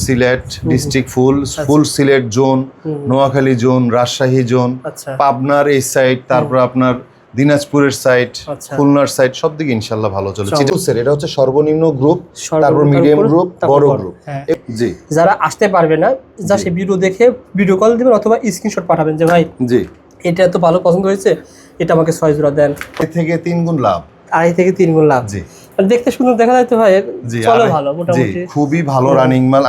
Sylhet district full Sylhet zone, Noakhali zone, Rajshahi zone, পাবনার এই side, তারপর আপনার দিনাজপুরের সাইড, খুলনার সাইড, সব দিকে ইনশাল্লাহ ভালো চলছে। এটা হচ্ছে সর্বনিম্ন গ্রুপ, তারপর মিডিয়াম গ্রুপ, বড় গ্রুপ। জি, যারা আসতে পারবে না জাস্ট এই ভিডিও দেখে ভিডিও কল দিবেন অথবা স্ক্রিনশট পাঠাবেন যে ভাই জি এটা তো ভালো পছন্দ হয়েছে, এটা আমাকে 6 জোড়া দেন। এর থেকে 3 গুণ লাভ, 2.5 থেকে 3 গুণ লাভ। জি, দেখতে সুন্দর দেখা যায় তো ভাই, চলো ভালো মোটামুটি খুবই ভালো রানিং মাল।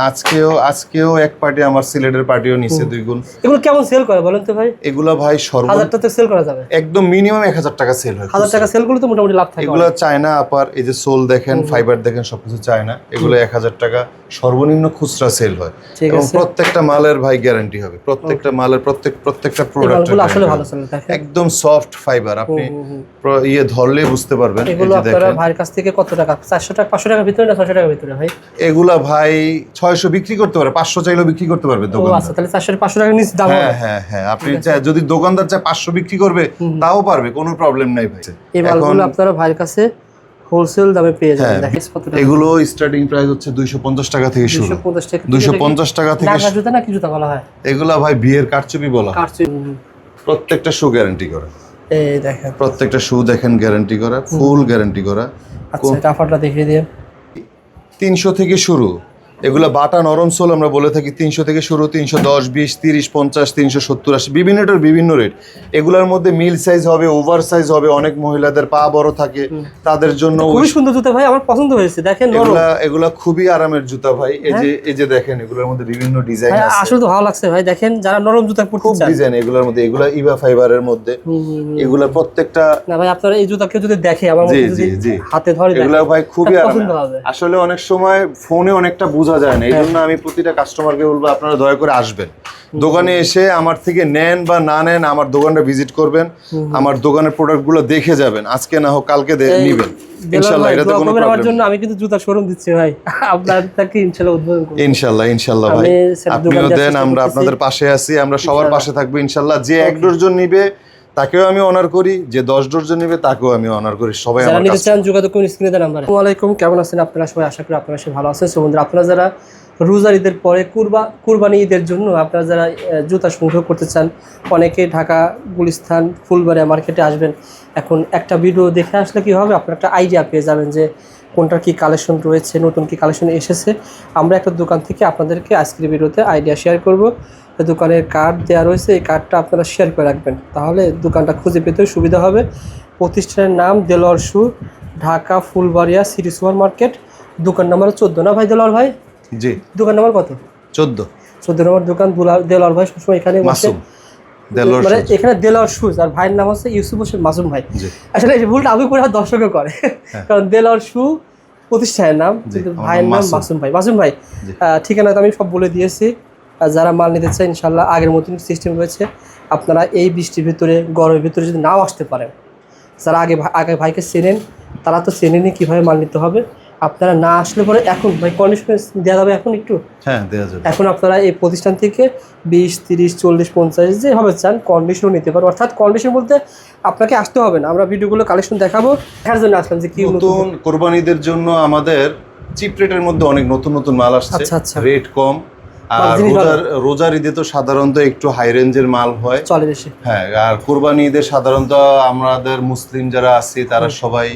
আজকেও এক পার্টি আমার সিলেটের পার্টিও নিচে 2 গুণ। এগুলো কেমন সেল করে বলেন তো ভাই? এগুলো ভাই 1000 টাকা সেল করা যাবে, একদম মিনিমাম 1000 টাকা সেল হয়। 1000 টাকা সেল করলে তো মোটামুটি লাভ থাকে। এগুলো চায়না আপার, এই যে সোল দেখেন, ফাইবার দেখেন, সবকিছু চায়না। এগুলো 1000 টাকা সর্বনিম্ন খুচরা সেল হয় এবং প্রত্যেকটা মালের ভাই গ্যারান্টি হবে। প্রত্যেকটা মালের প্রত্যেকটা প্রোডাক্টের আসলে ভালো সেল থাকে, একদম সফট ফাইবার। আপনি ধরলে বুঝতে পারবেন। এগুলো আপনারা ভাইয়ের কাছ থেকে কত টাকা, 400 টাকা 500 টাকার ভিতরে না 600 টাকার ভিতরে ভাই? এগুলা ভাই 600 বিক্রি করতে পারে, 500 চাইলেও বিক্রি করতে পারবে দোকানদার। আচ্ছা, তাহলে 400 500 টাকার নিচে দাম হবে। হ্যাঁ, আপনি যদি দোকানদার চায় 500 বিক্রি করবে তাও পারবে, কোনো প্রবলেম নাই ভাই। এই মালগুলো আপনারা ভাইয়ের কাছে হোলসেল দামে পেয়ে যাবেন। দেখেন কত টাকা। এগুলো স্টার্টিং প্রাইস হচ্ছে 250 টাকা থেকে শুরু। 250 টাকা থেকে ঢাকা জুতা না কি জুতা বলা হয়? এগুলা ভাই বিয়ের কারচুপি বলা হয়। প্রত্যেকটা শু গ্যারান্টি করা। এই দেখেন প্রত্যেকটা শু দেখেন গ্যারান্টি করা, ফুল গ্যারান্টি করা। আচ্ছা, এটা অফারটা দেখিয়ে দিন। 300 থেকে শুরু। এগুলা বাটা নরম সোল আমরা বলে থাকি। 300 থেকে শুরু, 310, 20, 30, 50, 370, 80, বিভিন্নটার বিভিন্ন রেট। এগুলোর মধ্যে মিল সাইজ হবে, ওভার সাইজ হবে। অনেক মহিলাদের পা বড় থাকে, তাদের জন্য খুবই সুন্দর জুতা ভাই, আমার পছন্দ হয়েছে। দেখেন এগুলা খুবই আরামের জুতা ভাই। এই যে দেখেন, এগুলোর মধ্যে বিভিন্ন ডিজাইন আছে। আসলে তো ভালো লাগছে ভাই। দেখেন যারা নরম জুতা পরতে চান, ডিজাইন এগুলোর মধ্যে, এগুলা ইভা ফাইবারের মধ্যে। এগুলা প্রত্যেকটা না ভাই, আপনারা এই জুতা কেউ যদি দেখে আমার মতো যদি হাতে ধরে দেখে, এগুলা ভাই খুবই আরামের। আসলে অনেক সময় ফোনে অনেকটা বোঝা যায় না, এই জন্য আমি প্রতিটা কাস্টমারকে বলবো আপনারা দয়া করে আসবেন দোকানে, এসে আমার থেকে নেন বা না নেন আমার দোকানটা ভিজিট করবেন, আমার দোকানের প্রোডাক্টগুলো দেখে যাবেন। আজকে না হোক কালকে নিবেন ইনশাআল্লাহ। এটাতে কোনো প্রবলেম আমার জন্য আমি কিন্তু জুতা শোরুম দিচ্ছি ভাই, আপনার থেকে ইনশাআল্লাহ উদ্বোধন করব। ইনশাআল্লাহ ভাই, আপনিও দেন, আমরা আপনাদের পাশে আছি, আমরা সবার পাশে থাকবো ইনশাআল্লাহ। যে 1 ডজন নিবে তাকেও আমি অনার করি, যে 10 ডজন নেবে তাকেও আমি অনার করি। সবাই আমার কাছে চান যোগাযোগ করুন স্ক্রিনে দেওয়া নাম্বারে। আসসালামু আলাইকুম, কেমন আছেন আপনারা সবাই? আশা করি আপনারা সবাই ভালো আছেন। সো বন্ধুরা, আপনারা যারা রোজার ঈদের পরে কুরবানি ঈদের জন্য আপনারা যারা জুতা সংগ্রহ করতে চান, অনেকে ঢাকা গুলিস্তান ফুলবাড়িয়া মার্কেটে আসবেন। এখন একটা ভিডিও দেখে আসলে কি হবে, আপনারা একটা আইডিয়া পেয়ে যাবেন যে কোনটার কি কালেকশন রয়েছে, নতুন কি কালেকশন এসেছে। আমরা একটা দোকান থেকে আপনাদেরকে আজকের ভিডিওতে আইডিয়া শেয়ার করব। দোকানের কার্ড দেওয়া রয়েছে, এই কার্ডটা আপনারা শেয়ার করে রাখবেন, তাহলে দোকানটা খুঁজে পেতে সুবিধা হবে। প্রতিষ্ঠানের নাম Delwar shoe, Dhaka Fulbaria city super market, দোকান নাম্বার 14 না ভাই দেলোয়ার ভাই? জি, দোকান নাম্বার কত? 14 নম্বর দোকান। দেলোয়ার ভাই সবসময় এখানে বসে, মানে এখানে দেলোয়ার শুজ, আর ভাইয়ের নাম হচ্ছে ইউসুফ হোসেন মাসুম ভাই। আসলে এই ভুলটা আমি করে দর্শকও করে, কারণ দেলোয়ার শু প্রতিষ্ঠানের নাম, কিন্তু ভাইয়ের নাম মাসুম ভাই। মাসুম ভাই ঠিকানা তো আমি সব বলে দিয়েছি। যারা মাল নিতে চায় ইনশাল্লাহ আগের মতন সিস্টেম রয়েছে। আপনারা এই বৃষ্টির ভিতরে গরমের ভিতরে যদি নাও আসতে পারেন, যারা আগে ভাইকে চেনেন তারা তো চেনেনি কীভাবে মাল নিতে হবে। আপনারা না আসলে পরে এখন ভাই কন্ডিশনে দেওয়া যাবে, এখন একটু দেওয়া যাবে। এখন আপনারা এই প্রতিষ্ঠান থেকে 20, 30, 40, 50 যেভাবে চান কন্ডিশনও নিতে পারো। অর্থাৎ কন্ডিশন বলতে আপনাকে আসতে হবে না, আমরা ভিডিওগুলো কালেকশন দেখাবো, দেখার জন্য আসলাম যে কি নতুন কোরবানিদের জন্য আমাদের চিপ রেটের মধ্যে অনেক নতুন মাল আসছে। রেট কম, আর রোজার ঈদে তো সাধারণত একটু হাই রেঞ্জের মাল হয়, চলে বেশি। আর কোরবানি ঈদে সাধারণত আমাদের মুসলিম যারা আছি তারা সবাই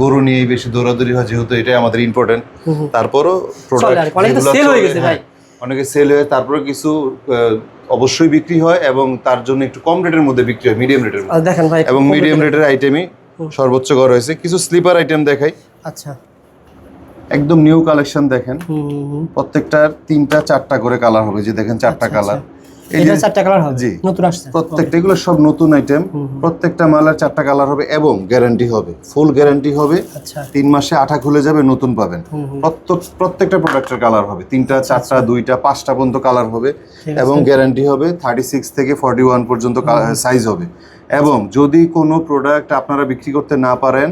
গরু নিয়ে বেশি দৌড়াদৌড়ি হয়, যেহেতু এটাই আমাদের ইম্পর্টেন্ট। তারপরও অনেকে সেল হয়, তারপরে কিছু অবশ্যই বিক্রি হয় এবং তার জন্য একটু কম রেটের মধ্যে বিক্রি হয়, মিডিয়াম রেটের মধ্যে। দেখেন ভাই, এবং মিডিয়াম রেটের আইটেমই সর্বোচ্চ করা হয়েছে। কিছু স্লিপার আইটেম দেখাই। আচ্ছা, একদম নিউ কালেকশন দেখেন। প্রত্যেকটার 3টা 4টা করে কালার হবে, যে দেখেন 4টা কালার। এটা 4টা কালার হবে, জি নতুন আসছে প্রত্যেকটা। এগুলো সব নতুন আইটেম। প্রত্যেকটা মালের 4টা কালার হবে এবং গ্যারান্টি হবে, ফুল গ্যারান্টি হবে। 3 মাসে আঠা খুলে যাবে, নতুন পাবেন। প্রত্যেকটা প্রোডাক্টের কালার হবে 3টা 4টা 2টা 5টা পর্যন্ত কালার হবে এবং গ্যারান্টি হবে। 36 থেকে 41 পর্যন্ত সাইজ হবে। এবং যদি কোনো প্রোডাক্ট আপনারা বিক্রি করতে না পারেন,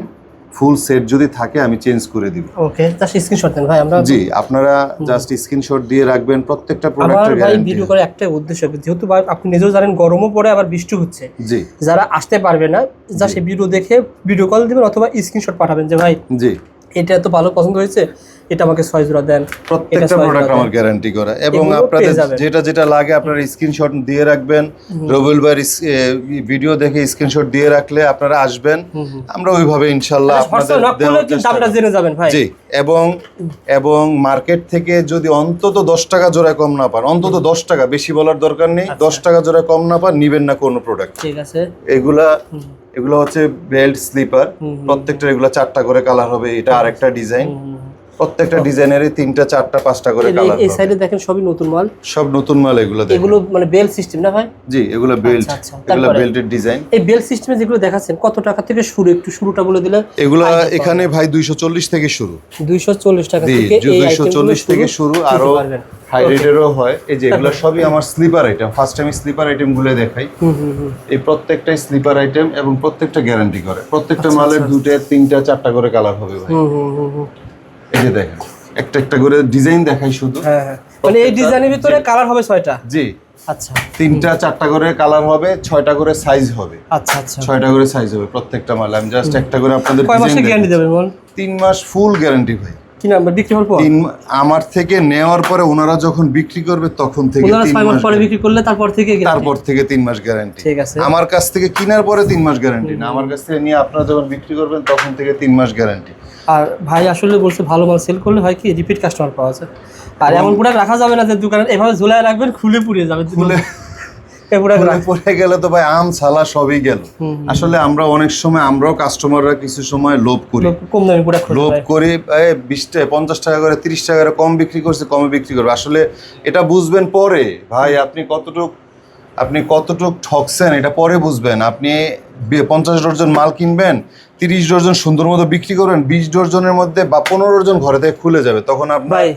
ফুল সেট যদি থাকে আমি চেঞ্জ করে দিব। ওকে, জাস্ট স্ক্রিনশট দেন ভাই। আমরা জি, আপনারা জাস্ট স্ক্রিনশট দিয়ে রাখবেন প্রত্যেকটা প্রোডাক্টের গ্যারান্টি। আমার ভিডিও করে একটা উদ্দেশ্য, যেহেতু ভাই আপনি নিজেও জানেন গরমও পড়ে আবার বৃষ্টি হচ্ছে। জি, যারা আসতে পারবে না জাস্ট এই ভিডিও দেখে ভিডিও কল দিবেন অথবা স্ক্রিনশট পাঠাবেন যে ভাই জি এটা তো ভালো পছন্দ হয়েছে, এটা আমাকে 6 জোড়া দেন, প্রত্যেকটা প্রোডাক্ট আমার গ্যারান্টি করা। এবং এগুলো আপনাদের পেয়ে যাবেন। যেটা যেটা লাগে আপনারা স্ক্রিনশট দিয়ে রাখবেন, রবিউল ভাইয়ের ভিডিও দেখে স্ক্রিনশট দিয়ে রাখলে আপনারা আসবেন, আমরা ওইভাবে ইনশাআল্লাহ আপনাদের দেওয়ার চেষ্টা দামটা করব। জেনে যাবেন ভাই। জি, এবং মার্কেট থেকে যদি অন্তত 10 টাকা জোড়া কম না পান, অন্তত 10 টাকা, বেশি বলার দরকার নেই, 10 টাকা জোড়া কম না পান নিবেন না কোনো প্রোডাক্ট। ঠিক আছে। এগুলো হচ্ছে বেল্ট স্লিপার, প্রত্যেকটা এগুলো 4টা করে কালার হবে, এটা আরেকটা ডিজাইন, প্রত্যেকটা ডিজাইনেরই 3টা 4টা 5টা করে কালার হবে। এই সাইডে দেখেন সবই নতুন মাল, সব নতুন মাল এগুলো দেখেন। এগুলো মানে বেল্ট সিস্টেম না ভাই? জি, এগুলো বেল্ট, আচ্ছা, এগুলো বেল্টের ডিজাইন। এই বেল্ট সিস্টেমে যেগুলো দেখাচ্ছেন কত টাকা থেকে শুরু, একটু শুরুটা বলে দিলে। এগুলো এখানে ভাই 240 থেকে শুরু, 240 টাকা জি, থেকে এই 240 থেকে শুরু, আরো হাই রেটেরও হয়। এই যে এগুলো সবই আমার slipper item. First time slipper item গুলো দেখাই। এই প্রত্যেকটাই স্লিপার আইটেম এবং প্রত্যেকটা গ্যারান্টি করে। প্রত্যেকটা মালের 2টা 3টা 4টা করে কালার হবে ভাই। এই যে দেখেন, একটা একটা করে ডিজাইন দেখাই শুধু। হ্যাঁ, মানে এই ডিজাইনের ভিতরে কালার হবে 6টা? জি, আচ্ছা, 3টা 4টা করে কালার হবে, 6টা করে সাইজ হবে। আচ্ছা আচ্ছা, 6টা করে সাইজ হবে প্রত্যেকটা মাল। আমি জাস্ট একটা করে আপনাদের কয় মাসের ডিজাইন গ্যারান্টি দেবেন বল? 3 মাস ফুল গ্যারান্টি ভাই। কি নাম্বার বিক্রি হওয়ার পর? আমার থেকে নেওয়ার পরে ওনারা যখন বিক্রি করবে তখন থেকে 6 মাস পরে বিক্রি করলে তারপর থেকে 3 মাস গ্যারান্টি। ঠিক আছে। আমার কাছ থেকে কেনার পরে 3 মাস গ্যারান্টি না, আমার কাছ থেকে নিয়ে আপনারা যখন বিক্রি করবেন তখন থেকে 3 মাস গ্যারান্টি। আর ভাই আসলে বলছে ভালো মাল সেল করলে হয় কি রিপিট কাস্টমার পাওয়া যায়। আর এমন প্রোডাক্ট রাখা যাবে না যে দোকানে এভাবে ঝুলায় রাখবেন খুলে পুড়িয়ে যাবে। পড়ে গেলে তো ভাই আম ছালা সবই গেল। আসলে আমরা অনেক সময় আমরাও কাস্টমাররা কিছু সময় লোভ করি, কম দামি প্রোডাক্ট লোভ করি, 20 টাকা 50 টাকা করে 30 টাকা করে কম বিক্রি করছে, কমে বিক্রি করবে। আসলে এটা বুঝবেন পরে ভাই, আপনি কতটুক ঠকছেন এটা পরে বুঝবেন। আপনি 50 ডজন মাল কিনবেন, 30 ডজন সুন্দর মতো বিক্রি করবেন, 20 ডজনের মধ্যে বা 15 ডজন ঘরে থেকে খুলে যাবে, তখন আপনার। ভাই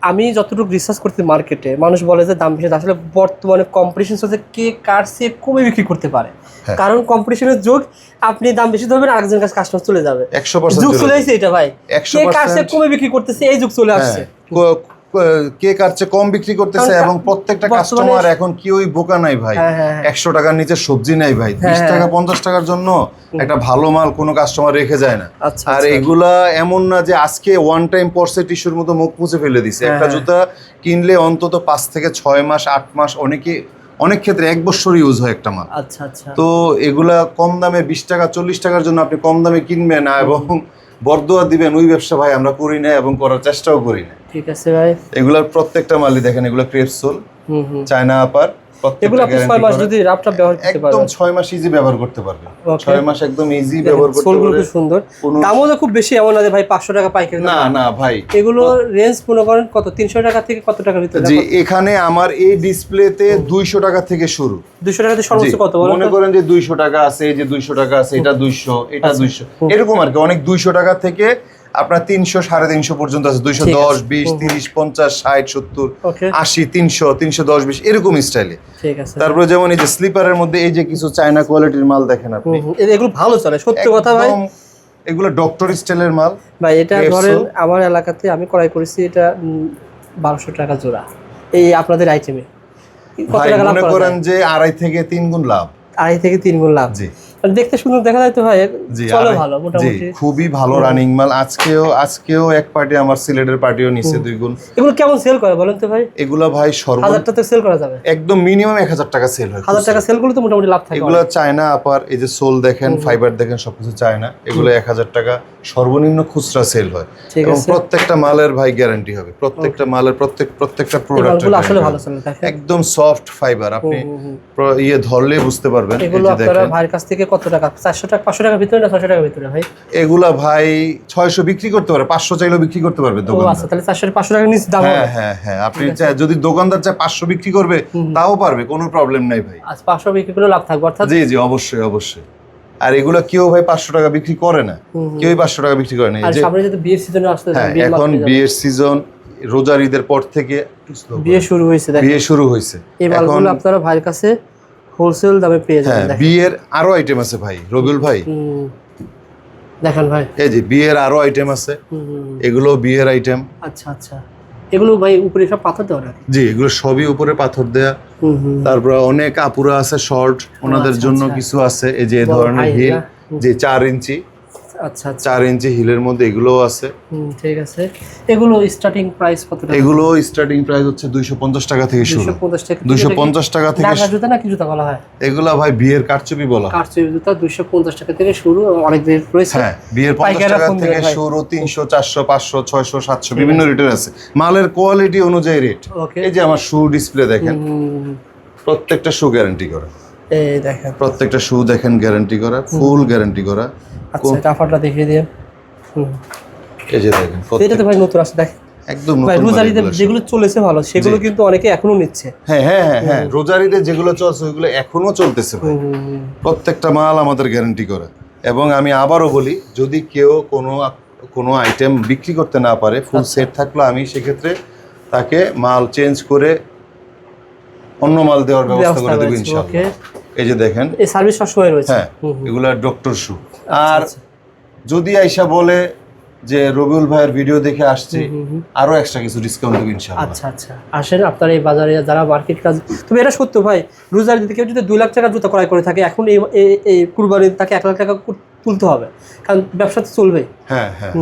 আমি যতটুকু রিসার্চ করতে মার্কেটে মানুষ বলে যে দাম বেশি, আসলে বর্তমানে কম্পিটিশন চলছে, কে কার চেয়ে কমে বিক্রি করতে পারে। কারণ কম্পিটিশনের যুগ, আপনি দাম বেশি ধরবেন আরেকজনের কাছে কাস্টমার চলে যাবে। 100% যুগ চলে আসছে এটা ভাই, কে কার চেয়ে কমে বিক্রি করতেছে এই যুগ চলে আসছে। কে কার চেয়ে কম বিক্রি করতেছে এবং প্রত্যেকটা কাস্টমার এখন কি ওই বোকা নাই ভাই। 100 টাকার নিচে সবজি নাই ভাই, 20 টাকা 50 টাকার জন্য একটা ভালো মাল কোনো কাস্টমার রেখে যায় না। আর এগুলা এমন না যে আজকে ওয়ান টাইম পরছে টিস্যুর মতো মুখ মুছে ফেলে দিছে। একটা জুতা কিনলে অন্তত 5 থেকে 6 মাস 8 মাস, অনেক ক্ষেত্রে 1 বছর ইউজ হয় একটা মাল। আচ্ছা আচ্ছা। তো এগুলা কম দামে 20 টাকা 40 টাকার জন্য আপনি কম দামে কিনবেন না এবং বরদোয়া দিবেন, ওই ব্যবসা ভাই আমরা করি না এবং করার চেষ্টাও করি না। ঠিক আছে ভাই। এগুলার প্রত্যেকটা মালই দেখেন, এগুলো ক্রেপ সোল, চায়না আপার, এগুলো আপনি 6 মাস যদি রাফটা ব্যবহার করতে পারেন, একদম 6 মাস ইজি ব্যবহার করতে পারবেন। 6 মাস একদম ইজি ব্যবহার করতে সোলগুলো খুব সুন্দর। দামও তো খুব বেশি এমন না যে ভাই 500 টাকা পাইকারি। না না ভাই, এগুলো রেঞ্জ মনে করেন কত, 300 টাকা থেকে কত টাকার ভিতরে? জি, এখানে আমার এই ডিসপ্লেতে 200 টাকা থেকে শুরু। 200 টাকা থেকে সর্বোচ্চ কত বলেন? মনে করেন যে 200 টাকা আছে, এই যে 200 টাকা আছে, এটা 200, এটা 200, এরকম আর কি। অনেক 200 টাকা থেকে আপনার 300 350 পর্যন্ত আছে, 210 20 30 50 60 70 80 300 310 20 এরকম স্টাইলে। ঠিক আছে। তারপরে যেমন এই যে স্লিপারের মধ্যে এই যে কিছু চায়না কোয়ালিটির মাল দেখেন আপনি, এগুলো ভালো চলে সত্যি কথা ভাই। এগুলো ডক্টর স্টাইলের মাল ভাই। এটা ধরেন আমার এলাকাতে আমি ক্রয় করেছি, এটা 1200 টাকা জোড়া এই আপনাদের আইটেমে। কত টাকা লাভ? মনে করেন যে 2.5 থেকে 3 গুণ লাভ। 2.5 থেকে 3 গুণ লাভ। জি, দেখতে সুন্দর দেখা যায় তো ভাই, চলো ভালো মোটামুটি। খুবই ভালো রানিং মাল। আজকেও এক পার্টি আমার সিলেটের পার্টিও নিছে 2 গুণ। এগুলো কেমন সেল করে বলেন তো ভাই? এগুলো ভাই 1000 টাকা সেল করা যাবে, একদম মিনিমাম 1000 টাকা সেল হয়। 1000 টাকা সেল করলে তো মোটামুটি লাভ থাকে। এগুলো চায়না আপার, এই যে সোল দেখেন, ফাইবার দেখেন, সবকিছু চায়না। এগুলো 1000 টাকা সর্বনিম্ন খুচরা সেল হয় এবং প্রত্যেকটা মালের ভাই গ্যারান্টি হবে। প্রত্যেকটা মালের প্রত্যেকটা প্রোডাক্টের আসলে ভালো চলে থাকে, একদম সফট ফাইবার। আপনি ধরলে বুঝতে পারবেন। এগুলো আপনারা ভাইয়ের কাছ থেকে কত টাকা, 400 টাকা 500 টাকার ভিতরে না 600 টাকার ভিতরে ভাই? এগুলা ভাই 600 বিক্রি করতে পারে, 500 চাইলেও বিক্রি করতে পারবে দোকানদার। আচ্ছা, তাহলে 400 500 টাকার নিচে দাম হবে। হ্যাঁ, আপনি যদি দোকানদার চায় 500 বিক্রি করবে তাও পারবে, কোনো প্রবলেম নাই ভাই। আচ্ছা, 500 বিক্রি করলে লাভ থাকবে অর্থাৎ? জি, অবশ্যই। আর এগুলা কেউ ভাই 500 টাকা বিক্রি করে না, কেউই 500 টাকা বিক্রি করে না। আর সামনে যদি বিয়ের সিজন আসছে, এখন বিয়ের সিজন, রোজার ঈদের পর থেকে বিয়ে শুরু হয়েছে। এই মালগুলো আপনারা ভাইয়ের কাছে হোলসেল দামে পেয়ে যাবেন। বিয়ের আরো আইটেম আছে ভাই, রবিউল ভাই দেখেন ভাই, এই যে বিয়ের আরো আইটেম আছে, এগুলো বিয়ের আইটেম। আচ্ছা, এগুলো ভাই উপরে সব পাথর দেওয়া নাকি? জি, এগুলো সবই উপরে পাথর দেয়া। তারপর অনেক আপুরা আছে শর্ট, ওনাদের জন্য কিছু আছে। এই যে ধরনের হিল, যে 4 ইঞ্চি, আচ্ছা আচ্ছা 4 ইঞ্চি হিলের মধ্যে এগুলোও আছে। ঠিক আছে। এগুলো স্টার্টিং প্রাইস কত টাকা? এগুলো স্টার্টিং প্রাইস হচ্ছে 250 টাকা থেকে শুরু। 250 টাকা। 250 টাকা থেকে নাগা জুতা নাকি জুতা বলা হয়? এগুলা ভাই বিয়ের কারচুপি বলা হয়। কারচুপি জুতা 250 টাকা থেকে শুরু, অনেক রেট রয়েছে। হ্যাঁ, বিয়ের 50 টাকা থেকে শুরু, 300 400 500 600 700 বিভিন্ন রেটের আছে। মালের কোয়ালিটি অনুযায়ী রেট। এই যে আমার শু ডিসপ্লে দেখেন, প্রত্যেকটা শু গ্যারান্টি করা। এই দেখেন প্রত্যেকটা শু দেখেন গ্যারান্টি করা, ফুল গ্যারান্টি করা। আচ্ছা, এটা আফারটা দেখিয়ে দিন। এই যে দেখেন, এটা তো ভাই নতুন আছে, দেখেন একদম ভাই। নতুন। রোজারিতে যেগুলো চলেছে ভালো, সেগুলো কিন্তু অনেকে এখনো নিচ্ছে। হ্যাঁ হ্যাঁ হ্যাঁ হ্যাঁ, রোজারিতে যেগুলো চলছে ওইগুলো এখনো চলতেছে ভাই। প্রত্যেকটা মাল আমাদের গ্যারান্টি করা। এবং আমি আবারও বলি, যদি কেউ কোনো আইটেম বিক্রি করতে না পারে, ফুল সেট থাকলো, আমি সেক্ষেত্রে তাকে মাল চেঞ্জ করে অন্য মাল দেওয়ার ব্যবস্থা করে দেবো ইনশাআল্লাহ। এই যে দেখেন, এই সার্ভিস সবসময় রয়েছে। হ্যাঁ, এগুলা ডক্টর শু। আর যদি আইসা বলে যে রবিউল ভাইয়ের ভিডিও দেখে আসছে, আরো এক্সট্রা কিছু ডিসকাউন্ট দেব ইনশাআল্লাহ। আচ্ছা আচ্ছা, আসেন আপনার এই বাজারে যারা মার্কেট কাজ, তবে এটা সত্য ভাই, রোজার দিকে যদি 2 লাখ টাকা জুতা ক্রয় করে থাকে, এখন এই কুরবানির তাকে 1 লাখ টাকা তুলতে হবে, কারণ ব্যবসা তো চলবে। হ্যাঁ হ্যাঁ,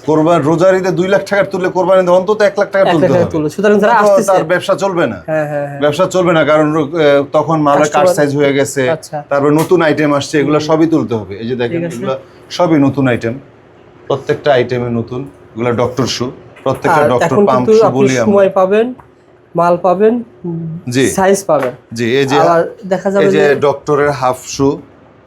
কোরবান রোজার ঈদে 2 লাখ টাকার তুললে কোরবানিতে অন্তত 1 লাখ টাকা তুলতে হবে। সুতরাং যারা আসতেছে তার ব্যবসা চলবে না। হ্যাঁ হ্যাঁ, ব্যবসা চলবে না, কারণ তখন মালের কাট সাইজ হয়ে গেছে, তারপর নতুন আইটেম আসছে, এগুলো সবই তুলতে হবে। এই যে দেখেন, এগুলো সবই নতুন আইটেম, প্রত্যেকটা আইটেমে নতুন। এগুলো ডক্টর শু, প্রত্যেকটা ডক্টর পাম্প শু বলি আমরা। সময় পাবেন, মাল পাবেন, জি সাইজ পাবেন। জি, এই যে দেখা যাবে এই যে ডক্টরের হাফ শু,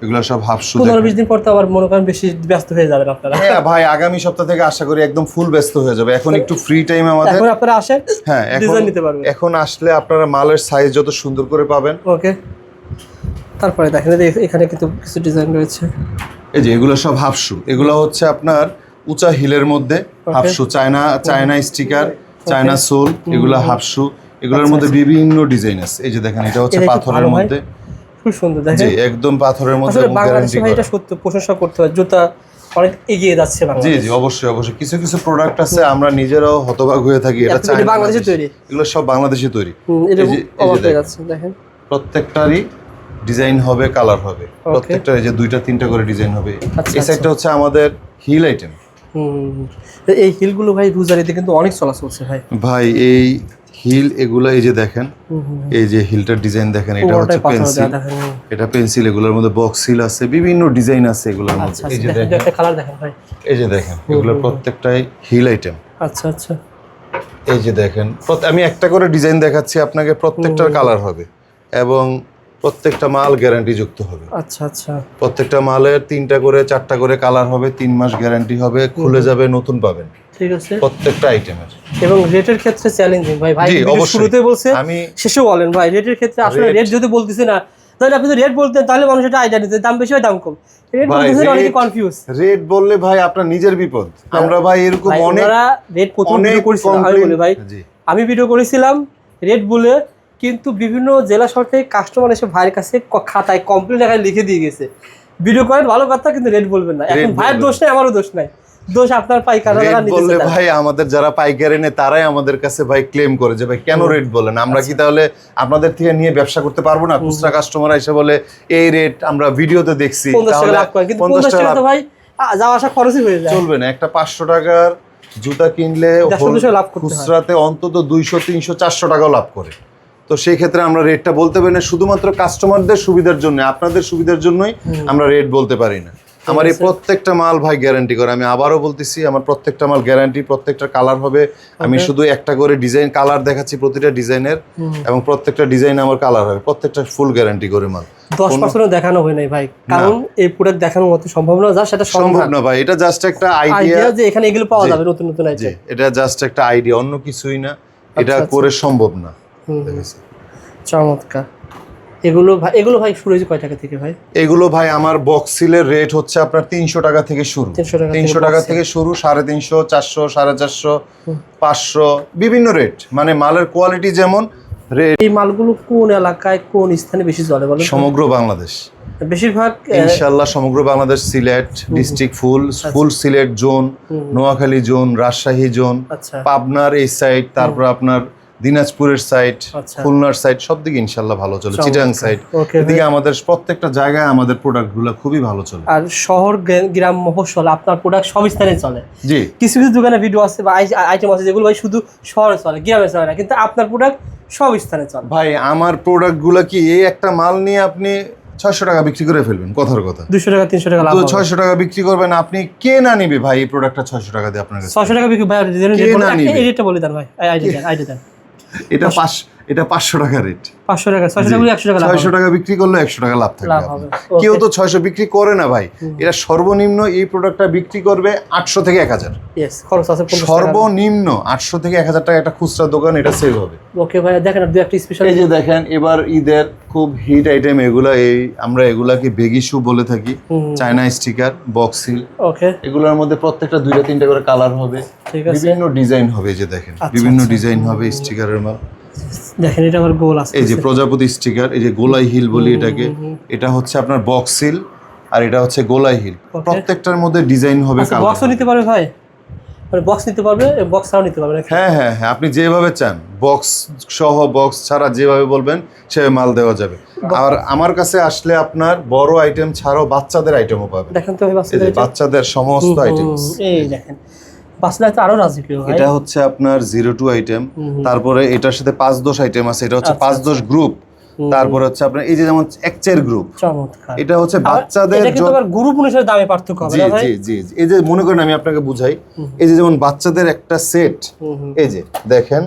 এগুলো সব হাফ শু। 15-20 দিন পর তো আবার মনে করেন বেশি ব্যস্ত হয়ে যাবেন আপনারা। হ্যাঁ ভাই, আগামী সপ্তাহ থেকে আশা করি একদম ফুল ব্যস্ত হয়ে যাবে। এখন একটু ফ্রি টাইম আমাদের। এখন আপনারা আসেন, হ্যাঁ, ডিজাইন নিতে পারবেন। এখন আসলে আপনারা মালের সাইজ যত সুন্দর করে পাবেন। ওকে, তারপরে দেখেন এখানে কিন্তু কিছু ডিজাইন রয়েছে। এই যে এগুলো সব হাফ শু, এগুলো হচ্ছে আপনার উঁচা হিলের মধ্যে হাফ শু, চায়না স্টিকার, চায়না সোল, এগুলো হাফ শু। এগুলোর মধ্যে বিভিন্ন ডিজাইন আছে। এই যে দেখেন, এটা হচ্ছে পাথরের মধ্যে, খুব সুন্দর দেখেন। জি, একদম পাথরের মধ্যে। আসলে বাংলাদেশে ভাই এটা সত্য প্রশংসা করতে হয়, জুতা অনেক এগিয়ে যাচ্ছে বাংলাদেশ। জি জি, অবশ্যই অবশ্যই। কিছু কিছু প্রোডাক্ট আছে আমরা নিজেরাও হতবাক হয়ে থাকি, এটা চায়না, বাংলাদেশে তৈরি, এগুলো সব বাংলাদেশে তৈরি। এই যে দেখেন, প্রত্যেকটারই ডিজাইন হবে, কালার হবে, প্রত্যেকটা এই যে 2টা-3টা করে ডিজাইন হবে। এই সাইডটা হচ্ছে আমাদের হিল আইটেম। এই হিলগুলো ভাই রোজারিতে কিন্তু অনেক চলছে ভাই। ভাই এই হিল এগুলো, এই যে দেখেন, এই যে হিলটার ডিজাইন দেখেন, এটা হচ্ছে পেন্সিল, এটা পেন্সিল। এগুলোর মধ্যে বক্স হিল আছে, বিভিন্ন ডিজাইন আছে এগুলোর মধ্যে। এই যে দেখেন, একটা কালার দেখেন ভাই, এই যে দেখেন, এগুলোর প্রত্যেকটাই হিল আইটেম। আচ্ছা আচ্ছা, এই যে দেখেন, আমি একটা করে ডিজাইন দেখাচ্ছি আপনাকে, প্রত্যেকটার কালার হবে এবং প্রত্যেকটা মাল গ্যারান্টি যুক্ত হবে। আচ্ছা আচ্ছা, প্রত্যেকটা মালের 3টা করে 4টা করে কালার হবে, 3 মাস গ্যারান্টি হবে, খুলে যাবে নতুন পাবেন। ঠিক আছে, প্রত্যেকটা আইটেমের। এবং রেটের ক্ষেত্রে চ্যালেঞ্জিং ভাই। ভাই শুরুতে বলছে, আমি শেষে বলেন ভাই, রেটের ক্ষেত্রে আসলে রেট যদি বলতেছে না, তাহলে আপনি যদি রেট বলতেন তাহলে মানুষ এটা আইডিয়া নিতে, দাম বেশি হয় দাম কম। রেট বলতেছেন অনেকে কনফিউজ। রেট বললে ভাই আপনার নিজের বিপদ। আমরা ভাই এরকম অনেক রেট প্রথম ভিডিও করেছিলাম, আমি বলি ভাই, আমি ভিডিও করেছিলাম রেট বলে, কিন্তু বিভিন্ন জেলা শহর থেকে কাস্টমার এসে ভাইয়ের কাছে খাতায় কমপ্লেন লেখায় লিখে দিয়ে গেছে, ভিডিও করেন ভালো কথা, কিন্তু রেট বলবেন না। এখন ভাইয়ের দোষ নেই, আমারও দোষ নাই, দোষ আপনার পাইকাররা যারা নিতে বললে ভাই, আমাদের যারা পাইকারি নেয় তারাই আমাদের কাছে ভাই ক্লেম করে যে ভাই কেন রেট বলেন, আমরা কি তাহলে আপনাদের থেকে নিয়ে ব্যবসা করতে পারবো না? খুচরা কাস্টমার এসে বলে এই রেট আমরা ভিডিওতে দেখছি, 50 টাকা লাভ করেন, কিন্তু 50 টাকা তো ভাই যাওয়া আসা খরচই হয়ে যায়। চলবে না। একটা 500 টাকার জুতা কিনলে খুচরাতে অন্তত 200 300 400 টাকাও লাভ করে। তো সেই ক্ষেত্রে আমরা রেটটা বলতে পারি না, শুধুমাত্র কাস্টমারদের সুবিধার জন্য, আপনাদের সুবিধার জন্যই আমরা রেট বলতে পারি না। আমার এই প্রত্যেকটা মাল ভাই গ্যারান্টি করে, আমি আবারও বলতেছি, আমার প্রত্যেকটা মাল গ্যারান্টি, প্রত্যেকটা কালার হবে। আমি শুধু একটা করে ডিজাইন কালার দেখাচ্ছি প্রতিটা ডিজাইনের, এবং প্রত্যেকটা ডিজাইন আমার কালার হবে, প্রত্যেকটা ফুল গ্যারান্টি করে মাল। 10% দেখানো হয় নাই ভাই, কারণ এই প্রোডাক্ট দেখানোর মতো সম্ভব না, সেটা সম্ভব না ভাই। এটা জাস্ট একটা আইডিয়া যে এখানে এগুলো পাওয়া যাবে নতুন নতুন আইটেম। এটা জাস্ট একটা আইডিয়া, অন্য কিছুই না, এটা করে সম্ভব না। চমৎকার। এগুলো ভাই শুরু হয়েছে কয় টাকা থেকে ভাই? এগুলো ভাই আমার বক্স সিলের রেট হচ্ছে আপনার 300 টাকা থেকে শুরু, 300 টাকা থেকে শুরু, 350, 400, 450, 500, বিভিন্ন রেট, মানে মালের কোয়ালিটি যেমন রেট। এই মালগুলো কোন এলাকায় কোন স্থানে বেশি চলে বলেন? সমগ্র বাংলাদেশ, বেশিরভাগ ইনশাআল্লাহ সমগ্র Bangladesh. Sylhet district full Sylhet zone, Noakhali zone, Rajshahi zone, পাবনার এই সাইড, তারপর আপনার দিনাজপুরের সাইড, আচ্ছা। খুলনার সাইড সব দিকে ইনশাল্লাহ ভালো চলে, চিটাং সাইড, ওকে এদিকে আমাদের প্রত্যেকটা জায়গায় আমাদের প্রোডাক্টগুলো খুবই ভালো চলে। আর শহর গ্রাম মফস্বল আপনার প্রোডাক্ট সব স্থানে চলে। জি, কিছু কিছু দোকানে ভিডিও আছে বা আইটেম আছে যেগুলো ভাই শুধু শহরে চলে, গ্রামে চলে না, কিন্তু আপনার প্রোডাক্ট সব স্থানে চলে। ভাই আমার প্রোডাক্টগুলো কি এই একটা মাল নিয়ে আপনি 600 টাকা বিক্রি করে ফেলবেন, কথার কথা 200 টাকা 300 টাকা লাভ তো হবে। 600 টাকা বিক্রি করবেন, আপনি কে না নিবে ভাই এই প্রোডাক্টটা 600 টাকা দিয়ে আপনার কাছে? 600 টাকা বিক্রি ভাই, কে না নিবে? এই রেটটা বলে দেন ভাই, আইডিয়া দেন। এটা 500 টাকা রেট। 500 টাকা 600 টাকা 100 টাকা লাভ 600 টাকা বিক্রি করলে 100 টাকা লাভ থাকবে লাভ আপনার। হবে। কেউ তো 600 বিক্রি করে না ভাই, এটা সর্বনিম্ন এই প্রোডাক্টটা বিক্রি করবে 800 থেকে 1000। ইয়েস, খরচ আছে 50 টাকা। সর্বনিম্ন 800 থেকে 1000 টাকা একটা খুচরা দোকান এটা সেল হবে। ওকে ভাই, দেখেন আর দুই একটা স্পেশাল। এই যে দেখেন এবার ঈদের খুব হিট আইটেম এগুলা, আমরা এগুলাকে বেগি শু বলে থাকি, চায়না স্টিকার, বক্স সিল। ওকে, এগুলোর মধ্যে প্রত্যেকটা 2-3টা করে কালার হবে, ঠিক আছে। বিভিন্ন ডিজাইন হবে। এই যে দেখেন বিভিন্ন ডিজাইন হবে স্টিকারের মাল। দেখেন এটা আবার গোল আছে, এই যে প্রজাপতি স্টিকার, এই যে গোলাই হিল বলি এটাকে, এটা হচ্ছে আপনার বক্স সিল আর এটা হচ্ছে গোলাই হিল। প্রত্যেকটার মধ্যে ডিজাইন হবে, কালার। বক্সও নিতে পারবে ভাই, মানে বক্স নিতে পারবে, বক্স ছাড়াও নিতে পারবে নাকি? হ্যাঁ হ্যাঁ হ্যাঁ, আপনি যেভাবে চান, বক্স সহ বক্স ছাড়া যেভাবে বলবেন সেভাবে মাল দেওয়া যাবে। আর আমার কাছে আসলে আপনার বড় আইটেম ছাড়াও বাচ্চাদের আইটেমও পাবেন। দেখেন তো ভাই এই যে বাচ্চাদের বাচ্চাদের সমস্ত আইটেম। এই দেখেন বাচ্চাদের তো আরো রাজি কেউ ভাই। এটা হচ্ছে আপনার 02 আইটেম, তারপরে এটার সাথে 5-10 আইটেম আছে, এটা হচ্ছে 5-10 গ্রুপ। তারপরে হচ্ছে আপনার এই যে যেমন একচের গ্রুপ, চমৎকার। এটা হচ্ছে বাচ্চাদের। এটা কিন্তু আবার গ্রুপ অনুসারে দামে পার্থক্য হবে জি না ভাই? জি জি, এই যে মনে করেন আমি আপনাকে বুঝাই, এই যে যেমন বাচ্চাদের একটা সেট, এই যে দেখেন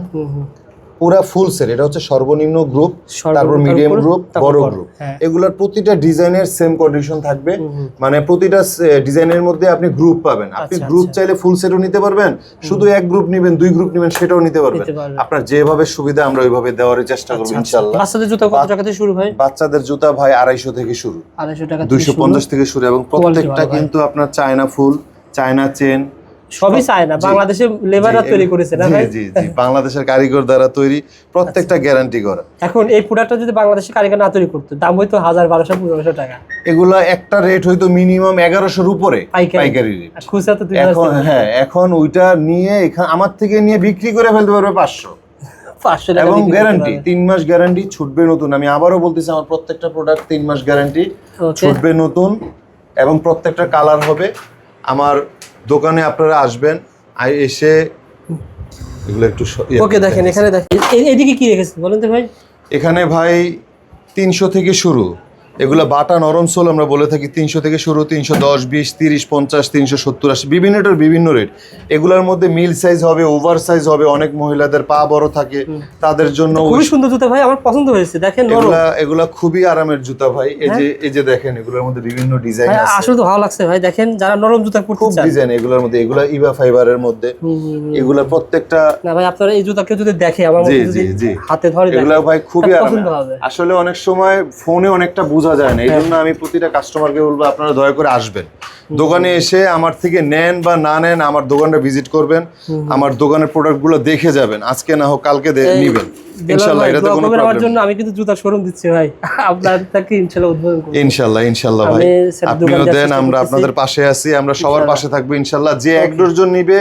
পুরা ফুল সেট, এটা হচ্ছে সর্বনিম্ন গ্রুপ, তারপর মিডিয়াম গ্রুপ, বড় গ্রুপ। এগুলোর প্রতিটা ডিজাইনের সেম কন্ডিশন থাকবে, মানে প্রতিটা ডিজাইনের মধ্যে আপনি গ্রুপ পাবেন। আপনি গ্রুপ চাইলে ফুল সেটও নিতে পারবেন, শুধু এক গ্রুপ নেবেন, 2 গ্রুপ নেবেন সেটাও নিতে পারবেন। আপনার যেভাবে সুবিধা আমরা ওইভাবে দেওয়ার চেষ্টা করব ইনশাআল্লাহ। বাচ্চাদের জুতা কত টাকা থেকে শুরু ভাই? বাচ্চাদের জুতা ভাই 250 থেকে শুরু, 250 টাকা 250 থেকে শুরু, এবং প্রত্যেকটা কিন্তু আপনার চায়না ফুল, চায়না চেন, সবই চায়না, বাংলাদেশে লেবাররা তৈরি করেছে না ভাই? জি জি, বাংলাদেশের কারিগর দ্বারা তৈরি, প্রত্যেকটা গ্যারান্টি করা। এখন এই প্রোডাক্টটা যদি বাংলাদেশে কারিগর না তৈরি করতো, দাম হয়তো 1000-1200-1500 টাকা। এগুলা একটা রেট হয়তো মিনিমাম 1100-র উপরে পাইকারি রেট। খুচরা তো এখন হ্যাঁ, এখন ওইটা নিয়ে এখানে আমার থেকে নিয়ে বিক্রি করে ফেলতে পারবে 500 টাকা, এবং গ্যারান্টি 3 মাস গ্যারান্টি, ছুটবে নতুন। আমি আবারও বলতেছি, আমার প্রত্যেকটা প্রোডাক্ট 3 মাস গ্যারান্টি, ছুটবে নতুন, এবং প্রত্যেকটা কালার হবে। আমার দোকানে আপনারা আসবেন, এসে এগুলো একটু ওকে দেখেন, এখানে দেখেন এদিকে কি রেখেছেন বলেন তো ভাই? এখানে ভাই 300 থেকে শুরু, এগুলো বাটা নরম সোল আমরা বলে থাকি, 300 থেকে শুরু, 310, 20, 30, 50, 370, 80, বিভিন্নটার বিভিন্ন রেট। এগুলোর মধ্যে মিল সাইজ হবে, ওভার সাইজ হবে, অনেক মহিলাদের পা বড় থাকে তাদের জন্য। খুবই সুন্দর জুতা ভাই, আমার পছন্দ হয়েছে। দেখেন এগুলা খুবই আরামের জুতা ভাই। এই যে দেখেন এগুলোর মধ্যে বিভিন্ন ডিজাইন আছে, আসলে তো ভালো লাগছে ভাই। দেখেন যারা নরম জুতা পরতে খুব চান, ডিজাইন এগুলোর মধ্যে, এগুলা ইভা ফাইবারের মধ্যে, এগুলা প্রত্যেকটা। না ভাই, আপনারা এই জুতা কেউ যদি দেখে আমার মতো যদি হাতে ধরে, এগুলা ভাই খুবই আরামের। আসলে অনেক সময় ফোনে অনেকটা বোঝা যায় না, এইজন্য আমি প্রতিটা কাস্টমারকে বলবো আপনারা দয়া করে আসবেন দোকানে, এসে আমার থেকে নেন বা না নেন আমার দোকানটা ভিজিট করবেন, আমার দোকানের প্রোডাক্টগুলো দেখে যাবেন, আজকে না হোক কালকে নিবেন ইনশাআল্লাহ। এটাতে কোনো প্রবলেম আমার জন্য আমি কিন্তু জুতার শোরুম দিচ্ছি ভাই, আপনার থেকে ইনশাআল্লাহ উদ্বোধন করব ইনশাআল্লাহ ভাই। আপনিও দেন, আমরা আপনাদের পাশে আছি, আমরা সবার পাশে থাকবো ইনশাআল্লাহ। যে 1 ডজন নিবে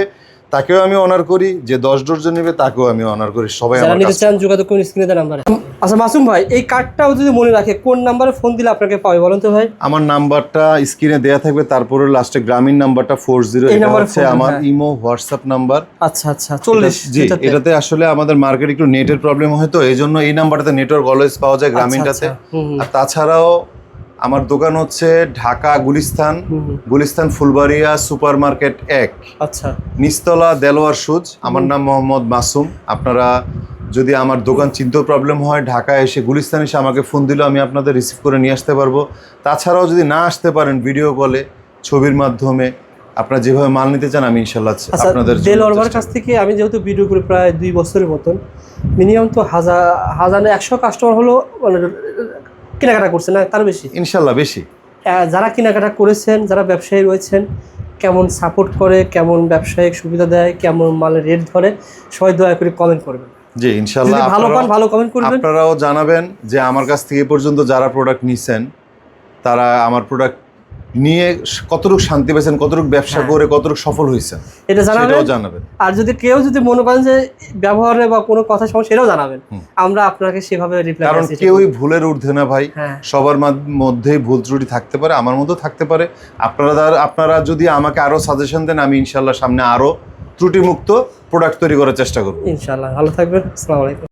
তাকেও আমি অনার করি, যে 10 ডজন নিবে তাকেও আমি অনার করি, সবাই আমার কাছে। চান যোগাযোগ করুন স্ক্রিনে দেওয়া নম্বরে। আচ্ছা মাসুম ভাই, এই কার্ডটাও যদি মনে রাখে কোন নাম্বারে ফোন দিলে আপনাকে পাবে বলেন তো ভাই? আমার নাম্বারটা স্ক্রিনে দেয়া থাকবে, তারপরে লাস্টে গ্রামীণ নাম্বারটা 40, এটা হচ্ছে আমার ইমো হোয়াটসঅ্যাপ নাম্বার। আচ্ছা আচ্ছা 40। জি, এটাতে আসলে আমাদের মার্কেট একটু নেটের প্রবলেম হয়, তো এইজন্য এই নাম্বারটাতে নেটওয়ার্ক অলওয়েজ পাওয়া যায় গ্রামীণটাতে। আর তাছাড়াও আমার দোকান হচ্ছে ঢাকা গুলিস্তান ফুলবাড়িয়া সুপার মার্কেট 1, আচ্ছা, নিচতলা দেলোয়ার সুজ। আমার নাম মোহাম্মদ মাসুম। আপনারা যদি আমার দোকান চিনতে প্রবলেম হয়, ঢাকায় এসে গুলিস্তান এসে আমাকে ফোন দিলে আমি আপনাদের রিসিভ করে নিয়ে আসতে পারবো। তাছাড়াও যদি না আসতে পারেন, ভিডিও কলে, ছবির মাধ্যমে আপনারা যেভাবে মাল নিতে চান, আমি ইনশাআল্লাহ আপনাদের দেলোয়ার কাছ থেকে আমি যেহেতু ভিডিও করে প্রায় 2 বছরের মতন, মিনিমাম তো হাজার 100 কাস্টমার হলো মানে কেনাকাটা করছে, না তার বেশি ইনশাআল্লাহ বেশি। যারা কেনাকাটা করেছেন, যারা ব্যবসায়ী রয়েছেন, কেমন সাপোর্ট করে, কেমন ব্যবসায়িক সুবিধা দেয়, কেমন মালের রেট ধরে, সবাই দয়া করে কমেন্ট করবেন। জি ইনশাআল্লাহ, ভালো কমেন্ট করবেন। আপনারাও জানাবেন যে আমার কাছ থেকে পর্যন্ত যারা প্রোডাক্ট নিছেন, তারা আমার প্রোডাক্ট নিয়ে কতটুকু শান্তি পেয়েছেন, কতটুকু ব্যবসা করে কতটুকু সফল হয়েছেন, এটা সেটাও জানাবেন। আর যদি কেউ যদি মনে করেন যে ব্যবহারে বা কোনো কথা সমস্যা, সেটাও জানাবেন, আমরা আপনাকে সেভাবে রিপ্লাই। কারণ কেউই ভুলের ঊর্ধ্বে না ভাই, সবার মধ্যেই ভুল ত্রুটি থাকতে পারে, আমার মধ্যেও থাকতে পারে। আপনারা যদি আমাকে আরো সাজেশন দেন, আমি ইনশাল্লাহ সামনে আরো ত্রুটিমুক্ত প্রোডাক্ট তৈরি করার চেষ্টা করব। ইনশাল্লাহ। ভালো থাকবেন। আসসালামু আলাইকুম।